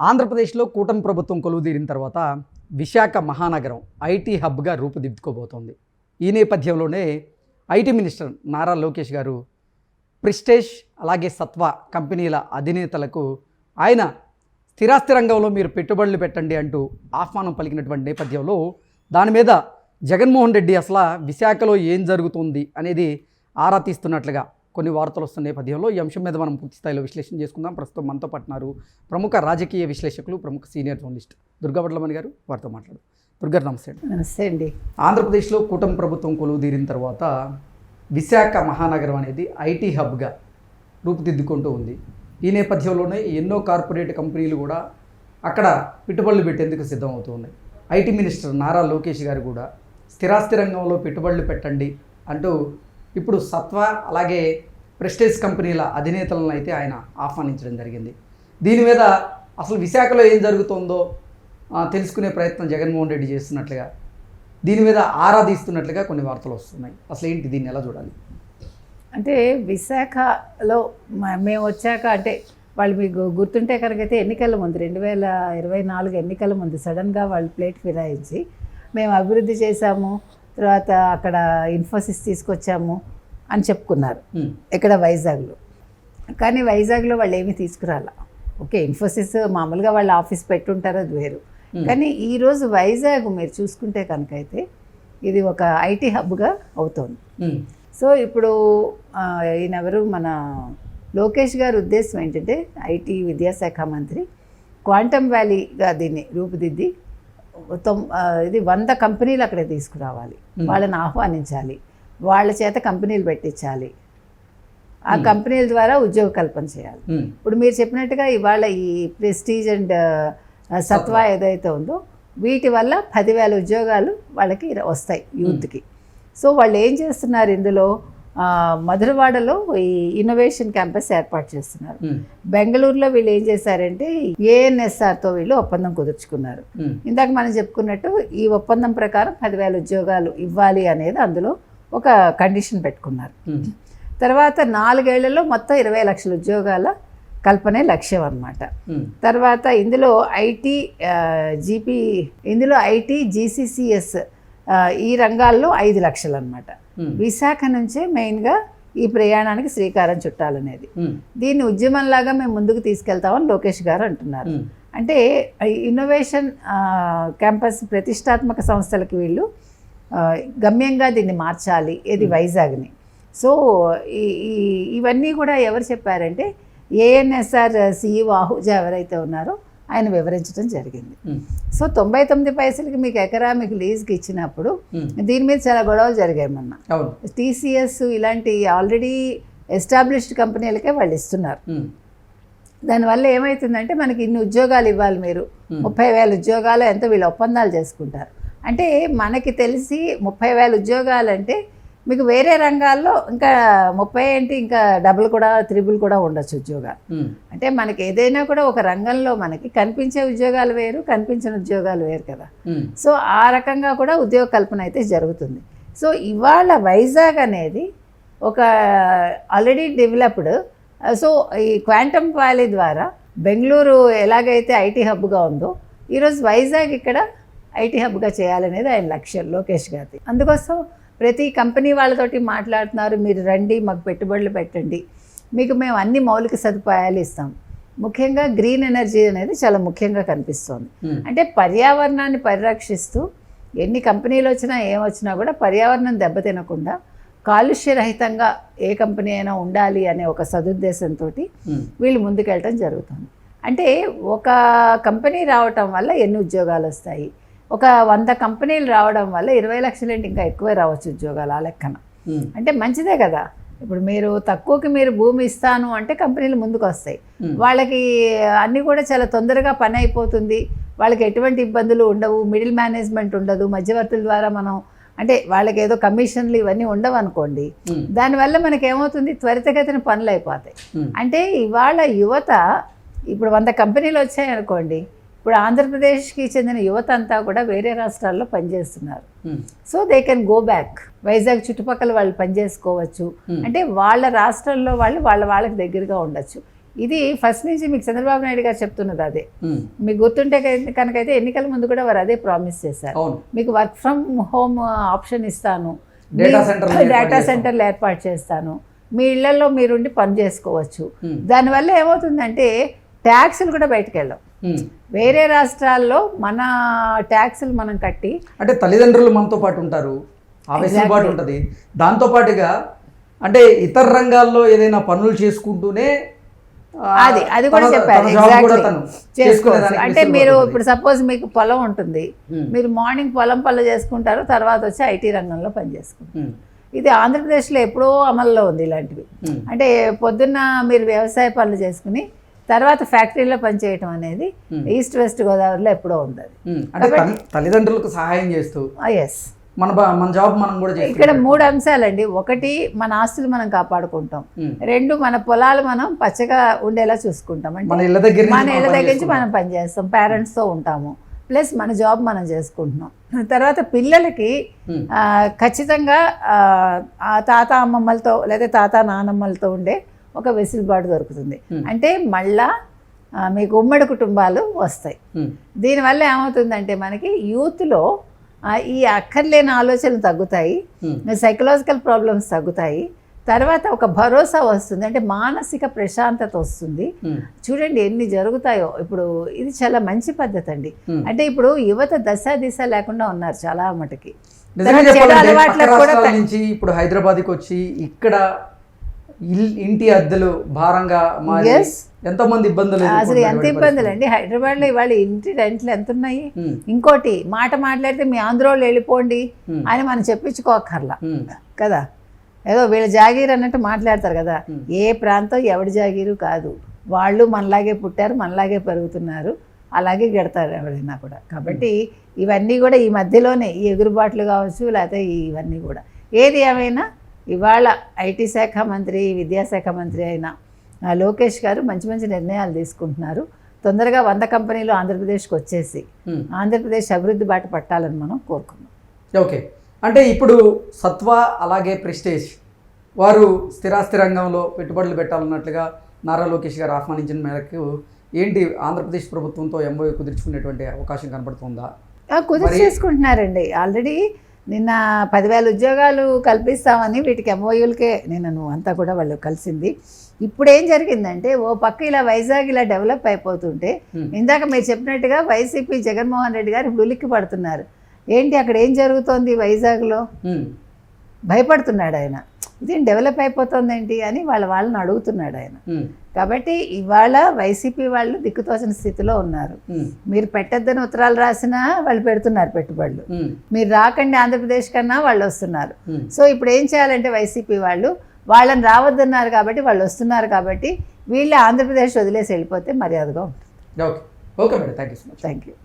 ఆంధ్రప్రదేశ్లో కూటమి ప్రభుత్వం కొలువుదీరిన తర్వాత విశాఖ మహానగరం ఐటీ హబ్గా రూపుదిద్దుకోబోతోంది. ఈ నేపథ్యంలోనే ఐటీ మినిస్టర్ నారా లోకేష్ గారు ప్రిస్టేజ్ అలాగే సత్వ కంపెనీల అధినేతలకు ఆయన స్థిరాస్తి రంగంలో మీరు పెట్టుబడులు పెట్టండి అంటూ ఆహ్వానం పలికినటువంటి నేపథ్యంలో దాని మీద జగన్మోహన్ రెడ్డి అసలు విశాఖలో ఏం జరుగుతుంది అనేది ఆరా తీస్తున్నట్లుగా కొన్ని వార్తలు వస్తున్న నేపథ్యంలో ఈ అంశం మీద మనం పూర్తి స్థాయిలో విశ్లేషణ చేసుకుందాం. ప్రస్తుతం మనతో పట్టినారు ప్రముఖ రాజకీయ విశ్లేషకులు, ప్రముఖ సీనియర్ జర్నలిస్ట్ దుర్గా వడ్లమణి గారు. వారితో మాట్లాడు. దుర్గా, నమస్తే. నమస్తే అండి. ఆంధ్రప్రదేశ్లో కూటమి ప్రభుత్వం కొలువుదీరిన తర్వాత విశాఖ మహానగరం అనేది ఐటీ హబ్గా రూపుదిద్దుకుంటూ ఉంది. ఈ నేపథ్యంలోనే ఎన్నో కార్పొరేట్ కంపెనీలు కూడా అక్కడ పెట్టుబడులు పెట్టేందుకు సిద్ధమవుతూ ఉన్నాయి. ఐటీ మినిస్టర్ నారా లోకేష్ గారు కూడా స్థిరాస్తి రంగంలో పెట్టుబడులు పెట్టండి అంటూ ఇప్పుడు సత్వ అలాగే ప్రెస్టేజ్ కంపెనీల అధినేతలను అయితే ఆయన ఆహ్వానించడం జరిగింది. దీని మీద అసలు విశాఖలో ఏం జరుగుతుందో తెలుసుకునే ప్రయత్నం జగన్మోహన్ రెడ్డి చేస్తున్నట్లుగా, దీని మీద ఆరాధిస్తున్నట్లుగా కొన్ని వార్తలు వస్తున్నాయి. అసలు ఏంటి, దీన్ని ఎలా చూడాలి? అంటే విశాఖలో మేము వచ్చాక, అంటే వాళ్ళు మీకు గుర్తుంటే కనుకైతే ఎన్నికల ముందు 2024 ఎన్నికల ముందు సడన్గా వాళ్ళు ప్లేట్ ఫిరాయించి మేము అభివృద్ధి చేశాము, తర్వాత అక్కడ ఇన్ఫోసిస్ తీసుకొచ్చాము అని చెప్పుకున్నారు ఇక్కడ వైజాగ్లో. కానీ వైజాగ్లో వాళ్ళు ఏమీ తీసుకురాల. ఓకే, ఇన్ఫోసిస్ మామూలుగా వాళ్ళు ఆఫీస్ పెట్టుంటారు, అది వేరు. కానీ ఈరోజు వైజాగ్ మీరు చూసుకుంటే కనుకైతే ఇది ఒక ఐటీ హబ్గా అవుతోంది. సో ఇప్పుడు ఈయనెవరు, మన లోకేష్ గారి ఉద్దేశం ఏంటంటే ఐటీ విద్యాశాఖ మంత్రి క్వాంటమ్ వ్యాలీగా దీన్ని రూపుదిద్ది ఇది 100 కంపెనీలు అక్కడ తీసుకురావాలి, వాళ్ళని ఆహ్వానించాలి, వాళ్ళ చేత కంపెనీలు పెట్టించాలి, ఆ కంపెనీల ద్వారా ఉద్యోగ కల్పన చేయాలి. ఇప్పుడు మీరు చెప్పినట్టుగా ఇవాళ ఈ ప్రెస్టీజ్ అండ్ సత్వా ఏదైతే ఉందో వీటి వల్ల 10,000 ఉద్యోగాలు వాళ్ళకి వస్తాయి యూత్కి. సో వాళ్ళు ఏం చేస్తున్నారు, ఇందులో మధురవాడలో ఈ ఇన్నోవేషన్ క్యాంపస్ ఏర్పాటు చేస్తున్నారు. బెంగళూరులో వీళ్ళు ఏం చేశారంటే ఏఎన్ఎస్ఆర్తో వీళ్ళు ఒప్పందం కుదుర్చుకున్నారు. ఇందాక మనం చెప్పుకున్నట్టు ఈ ఒప్పందం ప్రకారం 10,000 ఉద్యోగాలు ఇవ్వాలి అనేది అందులో ఒక కండిషన్ పెట్టుకున్నారు. తర్వాత 4 ఏళ్లలో మొత్తం 20 లక్షల ఉద్యోగాల కల్పనే లక్ష్యం అన్నమాట. తర్వాత ఇందులో ఐటీ జీసీసీఎస్ ఈ రంగాల్లో 5 లక్షలు అన్నమాట. విశాఖ నుంచే మెయిన్గా ఈ ప్రయాణానికి శ్రీకారం చుట్టాలనేది. దీన్ని ఉద్యమంలాగా మేము ముందుకు తీసుకెళ్తామని లోకేష్ గారు అంటున్నారు. అంటే ఇన్నోవేషన్ క్యాంపస్ ప్రతిష్టాత్మక సంస్థలకి వీళ్ళు గమ్యంగా దీన్ని మార్చాలి, ఇది వైజాగ్ని. సో ఇవన్నీ కూడా ఎవరు చెప్పారంటే ఏఎన్ఎస్ఆర్ సిఇఓ ఆహుజా ఎవరైతే ఉన్నారో ఆయన వివరించడం జరిగింది. సో 99 పైసలకి మీకు ఎకరా మీకు లీజ్కి ఇచ్చినప్పుడు దీని మీద చాలా గొడవలు జరిగాయి. మొన్న టీసీఎస్ ఇలాంటి ఆల్రెడీ ఎస్టాబ్లిష్డ్ కంపెనీలకే వాళ్ళు ఇస్తున్నారు. దానివల్ల ఏమవుతుందంటే మనకి ఇన్ని ఉద్యోగాలు ఇవ్వాలి, మీరు 30,000 ఉద్యోగాలు ఎంతో వీళ్ళు ఒప్పందాలు చేసుకుంటారు. అంటే మనకి తెలిసి 30,000 ఉద్యోగాలు అంటే మీకు వేరే రంగాల్లో ఇంకా 30 ఏంటి, ఇంకా డబుల్ కూడా త్రిబుల్ కూడా ఉండొచ్చు ఉద్యోగాలు. అంటే మనకి ఏదైనా కూడా ఒక రంగంలో మనకి కనిపించే ఉద్యోగాలు వేరు, కనిపించిన ఉద్యోగాలు వేరు కదా. సో ఆ రకంగా కూడా ఉద్యోగ కల్పన అయితే జరుగుతుంది. సో ఇవాళ వైజాగ్ అనేది ఒక ఆల్రెడీ డెవలప్డ్, సో ఈ క్వాంటమ్ వ్యాలీ ద్వారా బెంగళూరు ఎలాగైతే ఐటీ హబ్గా ఉందో ఈరోజు వైజాగ్ ఇక్కడ ఐటీ హబ్గా చేయాలనేది ఆయన లక్ష్యం లోకేష్ గారి. అందుకోసం ప్రతి కంపెనీ వాళ్ళతోటి మాట్లాడుతున్నారు, మీరు రండి మాకు పెట్టుబడులు పెట్టండి, మీకు మేము అన్ని మౌలిక సదుపాయాలు ఇస్తాం. ముఖ్యంగా గ్రీన్ ఎనర్జీ అనేది చాలా ముఖ్యంగా కనిపిస్తోంది. అంటే పర్యావరణాన్ని పరిరక్షిస్తూ ఎన్ని కంపెనీలు వచ్చినా ఏమొచ్చినా కూడా పర్యావరణం దెబ్బతినకుండా కాలుష్యరహితంగా ఏ కంపెనీ అయినా ఉండాలి అనే ఒక సదుద్దేశంతో వీళ్ళు ముందుకెళ్ళటం జరుగుతుంది. అంటే ఒక కంపెనీ రావటం వల్ల ఎన్ని ఉద్యోగాలు వస్తాయి, ఒక 100 కంపెనీలు రావడం వల్ల 20 లక్షలు ఏంటి ఇంకా ఎక్కువే రావచ్చు ఉద్యోగాలు ఆ లెక్కన. అంటే మంచిదే కదా. ఇప్పుడు మీరు తక్కువకి మీరు భూమి ఇస్తాను అంటే కంపెనీలు ముందుకు వస్తాయి, వాళ్ళకి అన్నీ కూడా చాలా తొందరగా పని అయిపోతుంది, వాళ్ళకి ఎటువంటి ఇబ్బందులు ఉండవు, మిడిల్ మేనేజ్మెంట్ ఉండదు, మధ్యవర్తుల ద్వారా మనం అంటే వాళ్ళకి ఏదో కమిషన్లు ఇవన్నీ ఉండవు అనుకోండి. దానివల్ల మనకి ఏమవుతుంది, త్వరితగతిన పనులు అయిపోతాయి. అంటే ఇవాళ యువత ఇప్పుడు 100 కంపెనీలు వచ్చాయనుకోండి, ఇప్పుడు ఆంధ్రప్రదేశ్కి చెందిన యువత అంతా కూడా వేరే రాష్ట్రాల్లో పనిచేస్తున్నారు. So they can go back, Vizag చుట్టుపక్కల వాళ్ళు పనిచేసుకోవచ్చు. అంటే వాళ్ళ రాష్ట్రంలో వాళ్ళకి దగ్గరగా ఉండొచ్చు. ఇది ఫస్ట్ నుంచి మీకు చంద్రబాబు నాయుడు గారు చెప్తున్నది అదే. మీకు గుర్తుంటే కనుకైతే ఎన్నికల ముందు కూడా వారు అదే ప్రామిస్ చేశారు. మీకు వర్క్ ఫ్రమ్ హోమ్ ఆప్షన్ ఇస్తాను, డేటా సెంటర్లు ఏర్పాటు చేస్తాను, మీ ఇళ్లలో మీరుండి పని చేసుకోవచ్చు. దానివల్ల ఏమవుతుందంటే ట్యాక్సులు కూడా బయటకు వెళ్ళాం. వేరే రాష్ట్రాల్లో మన ట్యాక్సులు మనం కట్టి, అంటే తల్లిదండ్రులు మనతో పాటు ఉంటారు, ఆ వెసులుబాటు ఉంటుంది. దాంతోపాటుగా అంటే ఇతర రంగాల్లో ఏదైనా పనులు చేసుకుంటూనే అది కూడా చెప్పారు ఎగ్జాక్ట్లీ చేసుకోవచ్చు. అంటే మీరు ఇప్పుడు సపోజ్ మీకు పొలం ఉంటుంది, మీరు మార్నింగ్ పొలం పనులు చేసుకుంటారు, తర్వాత వచ్చి ఐటీ రంగంలో పని చేసుకుంటారు. ఇది ఆంధ్రప్రదేశ్లో ఎప్పుడో అమల్లో ఉంది ఇలాంటివి. అంటే పొద్దున్న మీరు వ్యవసాయ పనులు చేసుకుని తర్వాత ఫ్యాక్టరీలో పనిచేయటం అనేది ఈస్ట్ వెస్ట్ గోదావరిలో ఎప్పుడో ఉంది. అది తల్లిదండ్రులకు సహాయం చేస్తూ ఎస్ మన జాబ్ మనం కూడా ఇక్కడ 3 అంశాలండి. ఒకటి, మన ఆస్తులు మనం కాపాడుకుంటాం. 2, మన పొలాలు మనం పచ్చగా ఉండేలా చూసుకుంటాం. అంటే మన ఇళ్ళ దగ్గర నుంచి మనం పనిచేస్తాం, పేరెంట్స్తో ఉంటాము, ప్లస్ మన జాబ్ మనం చేసుకుంటున్నాం. తర్వాత పిల్లలకి ఖచ్చితంగా తాత అమ్మమ్మలతో లేదా తాత నానమ్మలతో ఉండే ఒక వెసులుబాటు దొరుకుతుంది. అంటే మళ్ళా మీకు ఉమ్మడి కుటుంబాలు వస్తాయి. దీనివల్ల ఏమవుతుందంటే మనకి యూత్లో ఈ అక్కర్లేని ఆలోచనలు తగ్గుతాయి, సైకలాజికల్ ప్రాబ్లమ్స్ తగ్గుతాయి, తర్వాత ఒక భరోసా వస్తుంది, అంటే మానసిక ప్రశాంతత వస్తుంది. చూడండి ఎన్ని జరుగుతాయో. ఇప్పుడు ఇది చాలా మంచి పద్ధతి అండి. అంటే ఇప్పుడు యువత దిశ లేకుండా ఉన్నారు చాలా మటుకి. అలవాట్లకు కూడా ఇప్పుడు హైదరాబాద్కి వచ్చి ఇక్కడ ఇంటి అద్దెలు భారంగా మారి ఎంతో మంది ఇబ్బందులు, అసలు ఎంత ఇబ్బందులు అండి. హైదరాబాద్లో ఇవాళ ఇంటి రెంట్లు ఎంత ఉన్నాయి. ఇంకోటి మాట మాట్లాడితే మీ ఆంధ్రోళ్ళు వెళ్ళిపోండి అని మనం చెప్పించుకోకర్లా కదా. ఏదో వీళ్ళ జాగీర్ అన్నట్టు మాట్లాడతారు కదా. ఏ ప్రాంతం ఎవడి జాగీరు కాదు, వాళ్ళు మనలాగే పుట్టారు, మనలాగే పెరుగుతున్నారు, అలాగే గెడతారు ఎవరైనా కూడా. కాబట్టి ఇవన్నీ కూడా ఈ మధ్యలోనే ఈ ఎగురుబాట్లు కావచ్చు, లేకపోతే ఇవన్నీ కూడా. ఏది ఏమైనా ఇవాళ ఐటీ శాఖ మంత్రి, విద్యాశాఖ మంత్రి అయిన లోకేష్ గారు మంచి మంచి నిర్ణయాలు తీసుకుంటున్నారు. తొందరగా 100 కంపెనీలు ఆంధ్రప్రదేశ్కి వచ్చేసి ఆంధ్రప్రదేశ్ అభివృద్ధి బాట పట్టాలని మనం కోరుకున్నాం. ఓకే, అంటే ఇప్పుడు సత్వ అలాగే ప్రెస్టేజ్ వారు స్థిరాస్తి రంగంలో పెట్టుబడులు పెట్టాలన్నట్లుగా నారా లోకేష్ గారు ఆహ్వానించిన మేరకు ఏంటి ఆంధ్రప్రదేశ్ ప్రభుత్వంతో ఎంఓయూ కుదుర్చుకునేటువంటి అవకాశం కనబడుతుందా? కుదిర్చేసుకుంటున్నారండి. ఆల్రెడీ నిన్న 10,000 ఉద్యోగాలు కల్పిస్తామని వీటికి ఎంఓయూలకే నేను అంతా కూడా వాళ్ళు కలిసింది. ఇప్పుడు ఏం జరిగిందంటే ఓ పక్క ఇలా వైజాగ్ ఇలా డెవలప్ అయిపోతుంటే, ఇందాక మీరు చెప్పినట్టుగా వైసీపీ జగన్మోహన్ రెడ్డి గారు ఉలిక్కి పడుతున్నారు. ఏంటి అక్కడ ఏం జరుగుతోంది వైజాగ్లో, భయపడుతున్నాడు ఆయన. ఇదేం డెవలప్ అయిపోతుంది ఏంటి అని వాళ్ళని అడుగుతున్నాడు ఆయన. కాబట్టి ఇవాళ వైసీపీ వాళ్ళు దిక్కుతోచిన స్థితిలో ఉన్నారు. మీరు పెట్టొద్దని ఉత్తరాలు రాసినా వాళ్ళు పెడుతున్నారు పెట్టుబడులు, మీరు రాకండి ఆంధ్రప్రదేశ్ కన్నా వాళ్ళు వస్తున్నారు. సో ఇప్పుడు ఏం చేయాలంటే వైసీపీ వాళ్ళని రావద్దన్నారు కాబట్టి వాళ్ళు వస్తున్నారు, కాబట్టి వీళ్ళు ఆంధ్రప్రదేశ్ వదిలేసి వెళ్ళిపోతే మర్యాదగా ఉంటుంది. Okay madam, thank you.